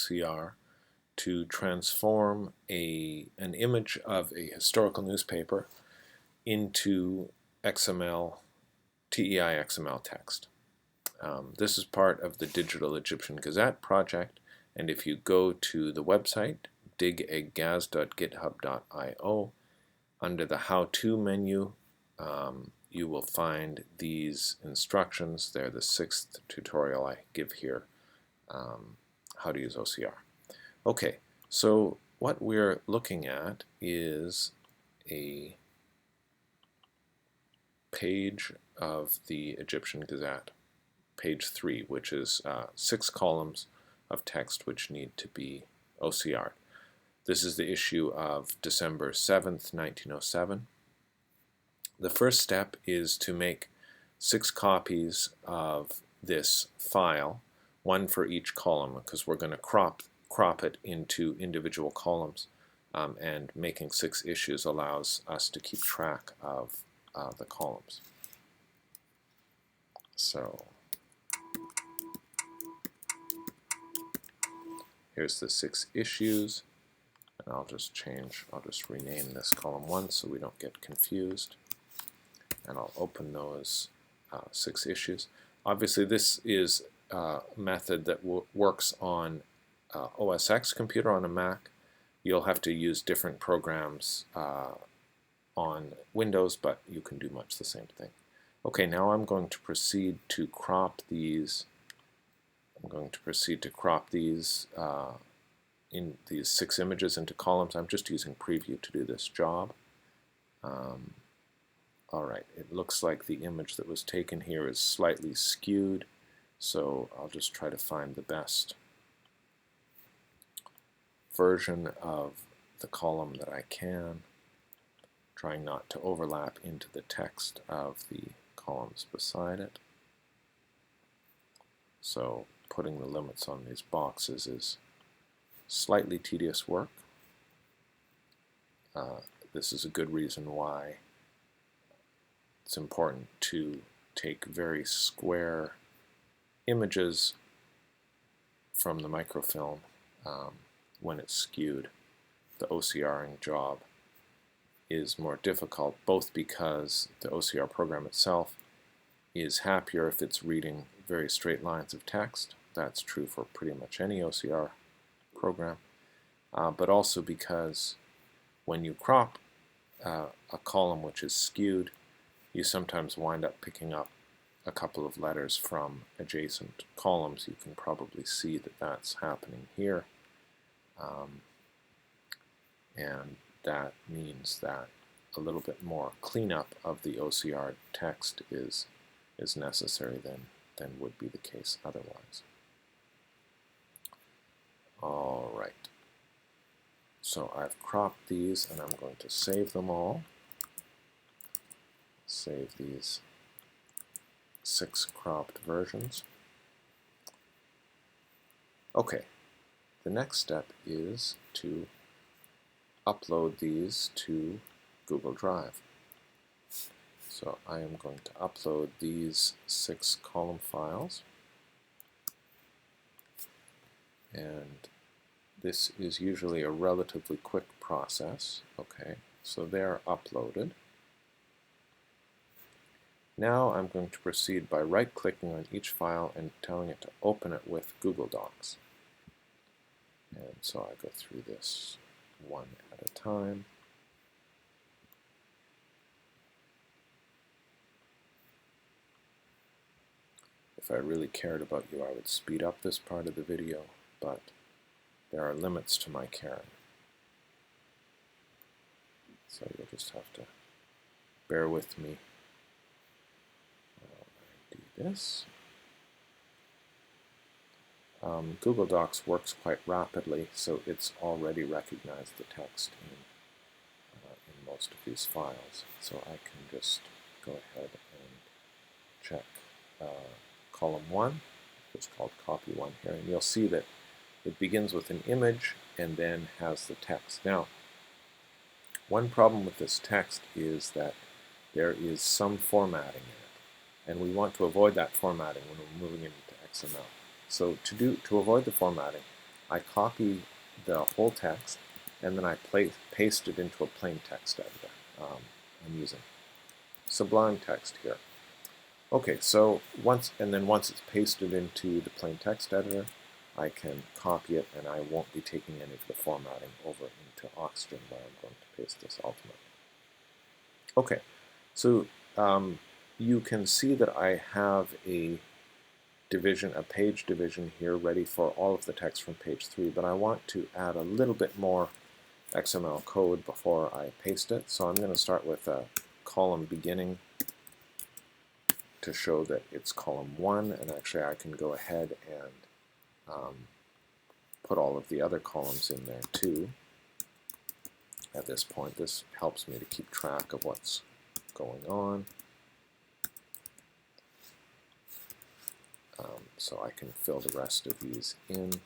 OCR to transform an image of a historical newspaper into XML, TEI-XML text. This is part of the Digital Egyptian Gazette project, and if you go to the website digagaz.github.io, under the How-To menu, you will find these instructions. They're the 6th tutorial I give here, how to use OCR. Okay, so what we're looking at is a page of the Egyptian Gazette, page 3, which is 6 columns of text which need to be OCR'd. This is the issue of December 7th, 1907. The first step is to make 6 copies of this file, one for each column, because we're going to crop it into individual columns, and making 6 issues allows us to keep track of the columns. So here's the 6 issues, and I'll just rename this column 1 so we don't get confused, and I'll open those 6 issues. Obviously this is a method that works on OS X computer on a Mac. You'll have to use different programs on Windows, but you can do much the same thing. Okay, now I'm going to proceed to crop these. In these 6 images into columns. I'm just using Preview to do this job. Alright, it looks like the image that was taken here is slightly skewed, so I'll just try to find the best version of the column that I can, trying not to overlap into the text of the columns beside it. So putting the limits on these boxes is slightly tedious work. This is a good reason why it's important to take very square images from the microfilm when it's skewed. The OCRing job is more difficult, both because the OCR program itself is happier if it's reading very straight lines of text. That's true for pretty much any OCR program, but also because when you crop a column which is skewed, you sometimes wind up picking up a couple of letters from adjacent columns. You can probably see that that's happening here, and that means that a little bit more cleanup of the OCR text is necessary than would be the case otherwise. Alright, so I've cropped these and I'm going to save them all. Save these 6 cropped versions. Okay, the next step is to upload these to Google Drive. So I am going to upload these 6 column files, and this is usually a relatively quick process. Okay, so they're uploaded. Now I'm going to proceed by right-clicking on each file and telling it to open it with Google Docs. And so I go through this one at a time. If I really cared about you, I would speed up this part of the video, but there are limits to my caring. So you'll just have to bear with me. I do this. Google Docs works quite rapidly, so it's already recognized the text in most of these files. So I can just go ahead and check column 1, it's called copy 1 here, and you'll see that it begins with an image and then has the text. Now, one problem with this text is that there is some formatting in it, and we want to avoid that formatting when we're moving it into XML. So to avoid the formatting, I copy the whole text, and then I paste it into a plain text editor. I'm using Sublime Text here. Okay, so once it's pasted into the plain text editor, I can copy it, and I won't be taking any of the formatting over into Oxygen where I'm going to paste this ultimately. Okay, so you can see that I have a page division here ready for all of the text from page 3, but I want to add a little bit more XML code before I paste it. So I'm going to start with a column beginning to show that it's column 1, and actually I can go ahead and put all of the other columns in there too. At this point, this helps me to keep track of what's going on. So I can fill the rest of these in.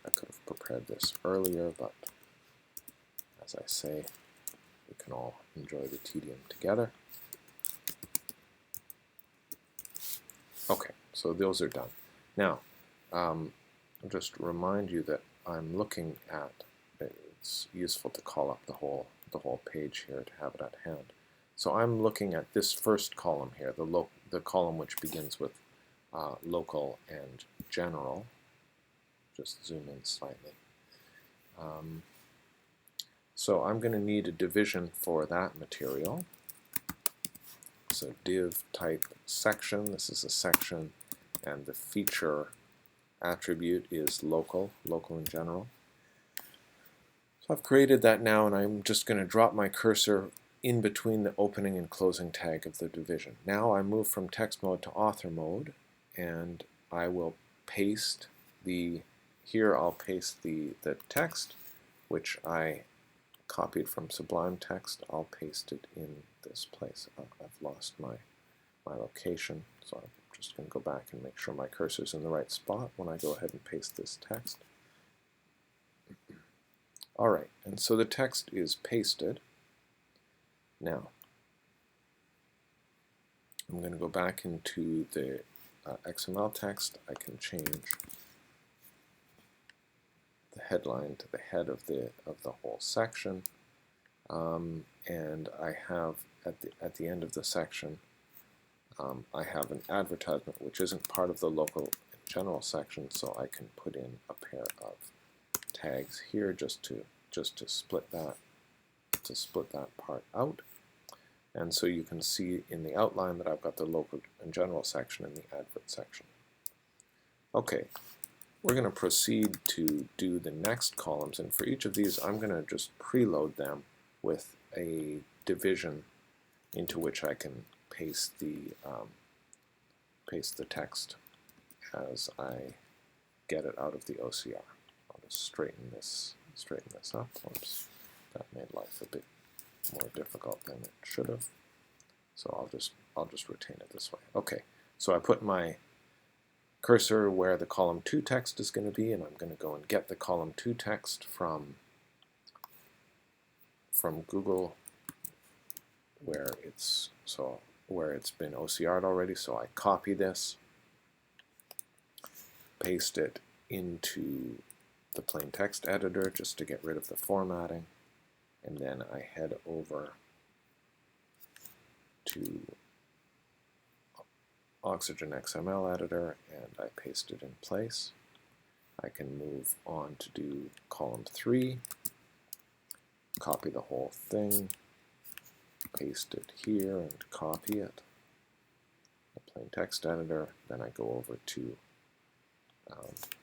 I could have prepared this earlier, but as I say, we can all enjoy the tedium together. Okay, so those are done. Now, I'll just remind you that I'm looking at, it's useful to call up the whole page here to have it at hand. So I'm looking at this first column here, the column which begins with local and general. Just zoom in slightly. So I'm going to need a division for that material. So div type section, this is a section, and the feature attribute is local and general. So I've created that now, and I'm just going to drop my cursor in between the opening and closing tag of the division. Now I move from text mode to author mode, and I will paste I'll paste the text, which I copied from Sublime Text. I'll paste it in this place. I've lost my location, so I'm just going to go back and make sure my cursor's in the right spot when I go ahead and paste this text. Alright, and so the text is pasted. Now, I'm going to go back into the XML text. I can change the headline to the head of the whole section, and I have at the end of the section I have an advertisement which isn't part of the local and general section, so I can put in a pair of tags here just to split that part out. And so you can see in the outline that I've got the local and general section and the advert section. Okay, we're going to proceed to do the next columns, and for each of these I'm going to just preload them with a division into which I can paste the text as I get it out of the OCR. I'll just straighten this up. Oops, that made life a bit more difficult than it should have. So I'll just retain it this way. Okay, so I put my cursor where the column 2 text is going to be, and I'm going to go and get the column 2 text from Google where it's been OCR'd already. So I copy this, paste it into the plain text editor just to get rid of the formatting, and then I head over to Oxygen XML Editor and I paste it in place. I can move on to do column 3, copy the whole thing, paste it here and copy it, the plain text editor. Then I go over to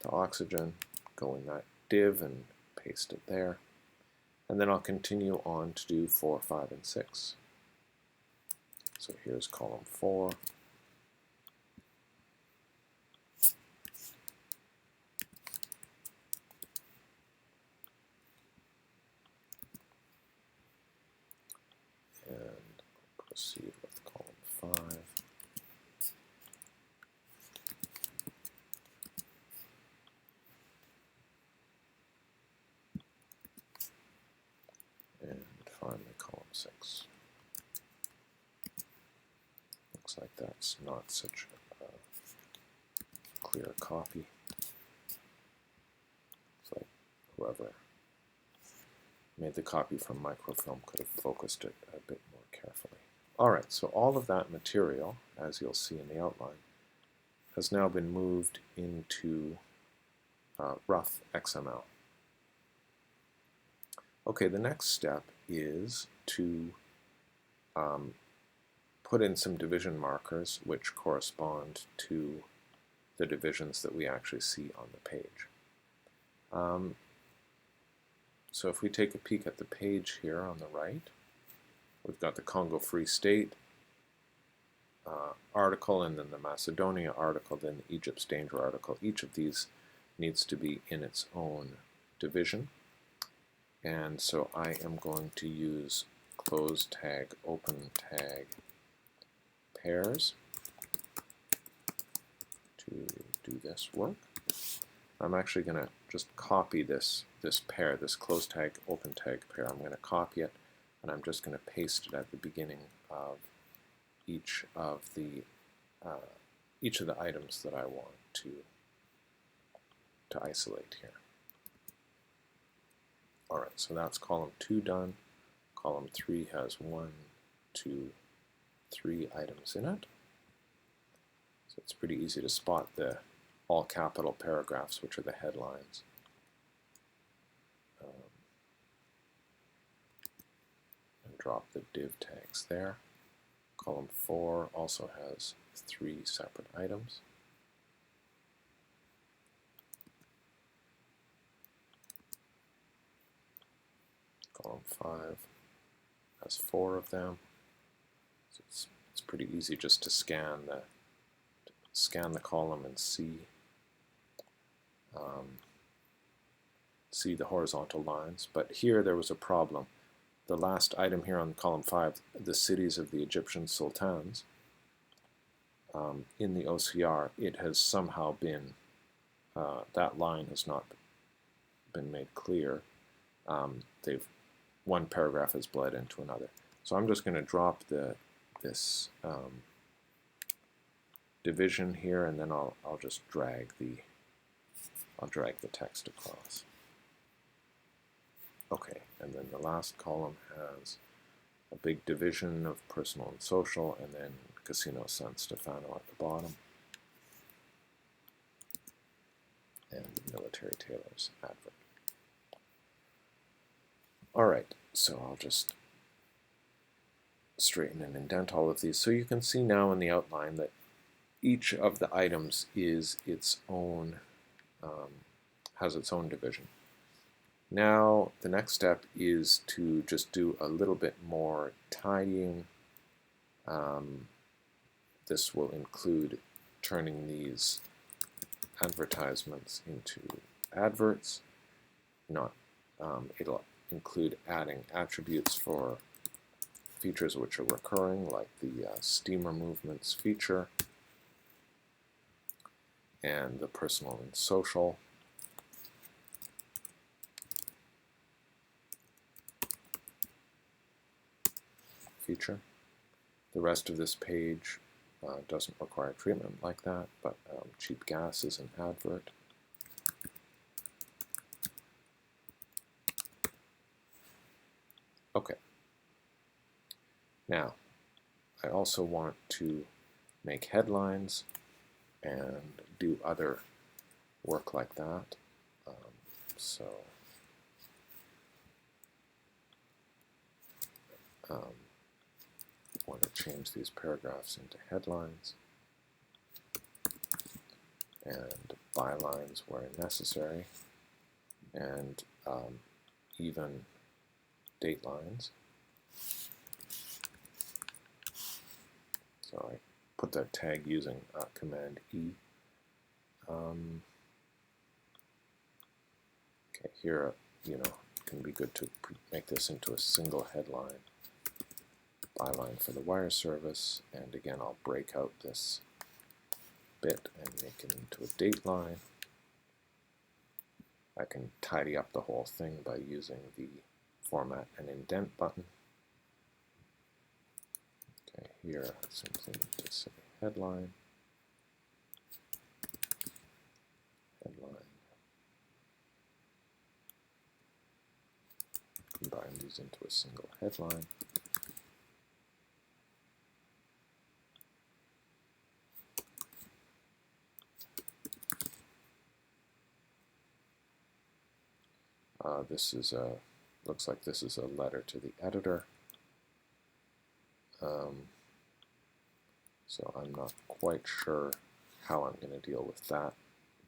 Oxygen, go in that div and paste it there, and then I'll continue on to do 4, 5, and 6. So here's column 4. And proceed with column 5. And finally column 6. Looks like that's not such a clear copy. It's like whoever made the copy from microfilm could have focused it a bit more carefully. Alright, so all of that material, as you'll see in the outline, has now been moved into rough XML. Okay, the next step is to put in some division markers which correspond to the divisions that we actually see on the page. So if we take a peek at the page here on the right, we've got the Congo Free State article, and then the Macedonia article, then the Egypt's danger article. Each of these needs to be in its own division. And so I am going to use close tag, open tag pairs to do this work. I'm actually going to just copy this pair, this close tag, open tag pair. I'm going to copy it, and I'm just going to paste it at the beginning of each of the items that I want to isolate here. Alright, so that's column 2 done. Column 3 has 1, 2, 3 items in it. So it's pretty easy to spot the all capital paragraphs, which are the headlines. And drop the div tags there. Column 4 also has 3 separate items. Column 5 has 4 of them. So it's pretty easy just to scan the column and see the horizontal lines. But here there was a problem. The last item here on column 5, the cities of the Egyptian sultans, in the OCR, it has somehow been, that line has not been made clear. One paragraph has bled into another. So I'm just going to drop this division here, and then I'll just drag the text across. Okay, and then the last column has a big division of personal and social, and then Casino San Stefano at the bottom, and military tailors advert. Alright, so I'll just straighten and indent all of these. So you can see now in the outline that each of the items is its own, has its own division. Now the next step is to just do a little bit more tidying. This will include turning these advertisements into adverts. It'll include adding attributes for features which are recurring, like the steamer movements feature and the personal and social. Feature. The rest of this page doesn't require treatment like that, but cheap gas is an advert. Okay. Now, I also want to make headlines and do other work like that. I want to change these paragraphs into headlines and bylines where necessary, and even date lines. So I put that tag using Command E. Okay, here, it can be good to make this into a single headline, byline for the wire service, and again I'll break out this bit and make it into a date line. I can tidy up the whole thing by using the format and indent button. Okay, here I simply need to say headline, combine these into a single headline. This is looks like this is a letter to the editor. So I'm not quite sure how I'm going to deal with that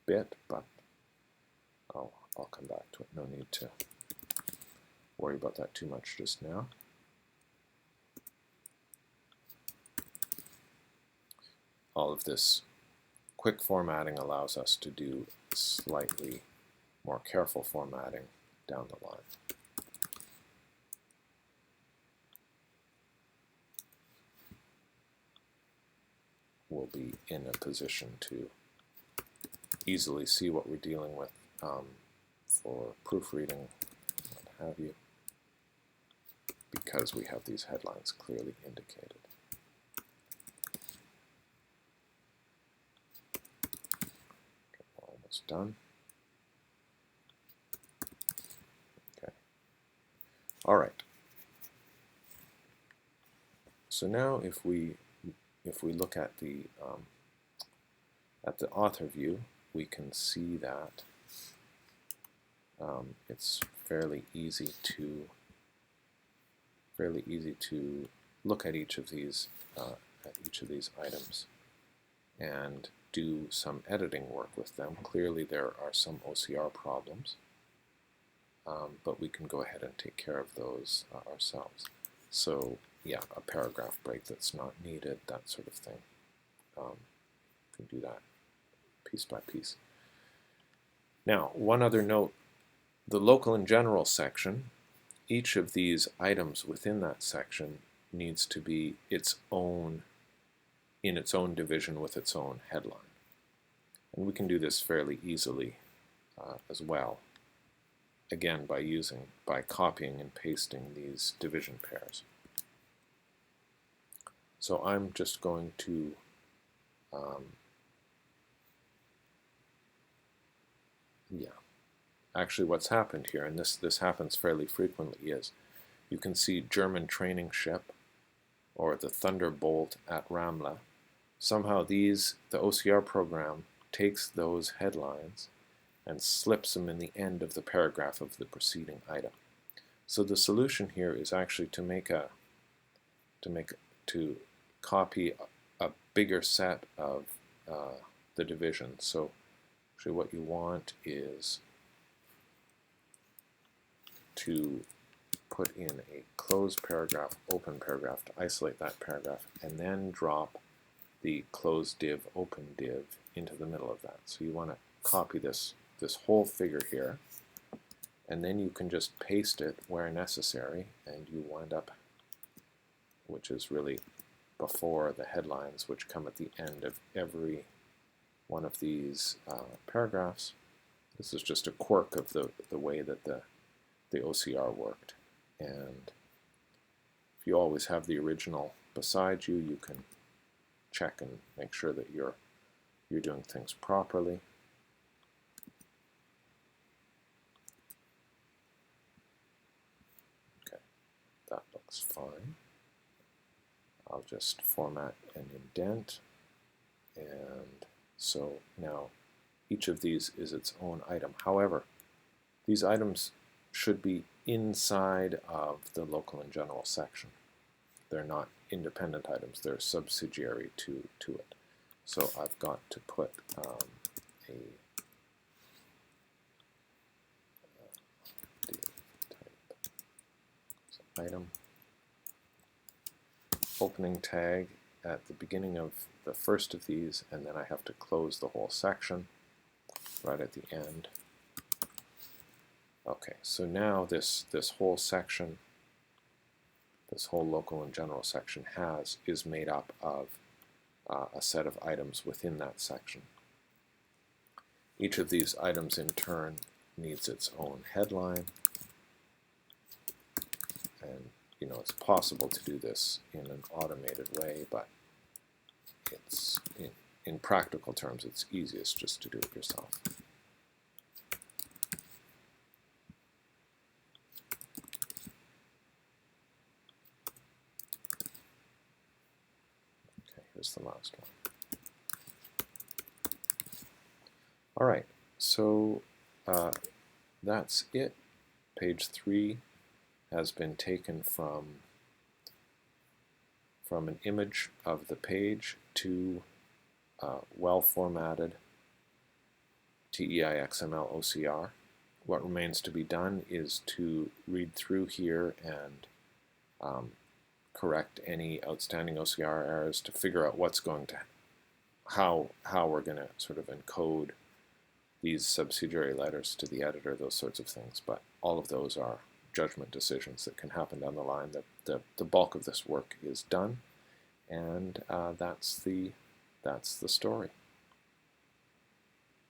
bit, but I'll come back to it. No need to worry about that too much just now. All of this quick formatting allows us to do slightly more careful formatting down the line. We'll be in a position to easily see what we're dealing with for proofreading, what have you, because we have these headlines clearly indicated. Okay, we're almost done. Okay. All right. So now if we look at the author view, we can see that it's fairly easy to look at each of these items and do some editing work with them. Clearly, there are some OCR problems, but we can go ahead and take care of those ourselves. So, yeah, a paragraph break that's not needed, that sort of thing. Can do that piece by piece. Now, one other note, the local and general section, each of these items within that section needs to be in its own division with its own headline. And we can do this fairly easily as well, again by copying and pasting these division pairs. So I'm just going to actually what's happened here, and this happens fairly frequently, is you can see German training ship or the Thunderbolt at Ramla. Somehow the OCR program takes those headlines and slips them in the end of the paragraph of the preceding item. So the solution here is actually to copy a bigger set of the divisions. So actually what you want is to put in a closed paragraph, open paragraph to isolate that paragraph, and then drop the closed div, open div into the middle of that. So you want to copy this whole figure here, and then you can just paste it where necessary, and you wind up, which is really before the headlines, which come at the end of every one of these paragraphs. This is just a quirk of the way that the OCR worked. And if you always have the original beside you, you can check and make sure that you're doing things properly. Okay, that looks fine. I'll just format and indent, and so now each of these is its own item. However, these items should be inside of the local and general section. They're not independent items, they're subsidiary to it. So I've got to put a div type item opening tag at the beginning of the first of these, and then I have to close the whole section right at the end. Okay, so now this whole section, this whole local and general section is made up of a set of items within that section. Each of these items in turn needs its own headline, and it's possible to do this in an automated way, but it's in practical terms it's easiest just to do it yourself. the last one. All right, so that's it. Page 3 has been taken from an image of the page to well-formatted TEI-XML OCR. What remains to be done is to read through here and correct any outstanding OCR errors to figure out what's going to, how we're going to sort of encode these subsidiary letters to the editor, those sorts of things. But all of those are judgment decisions that can happen down the line. The bulk of this work is done, and that's the story.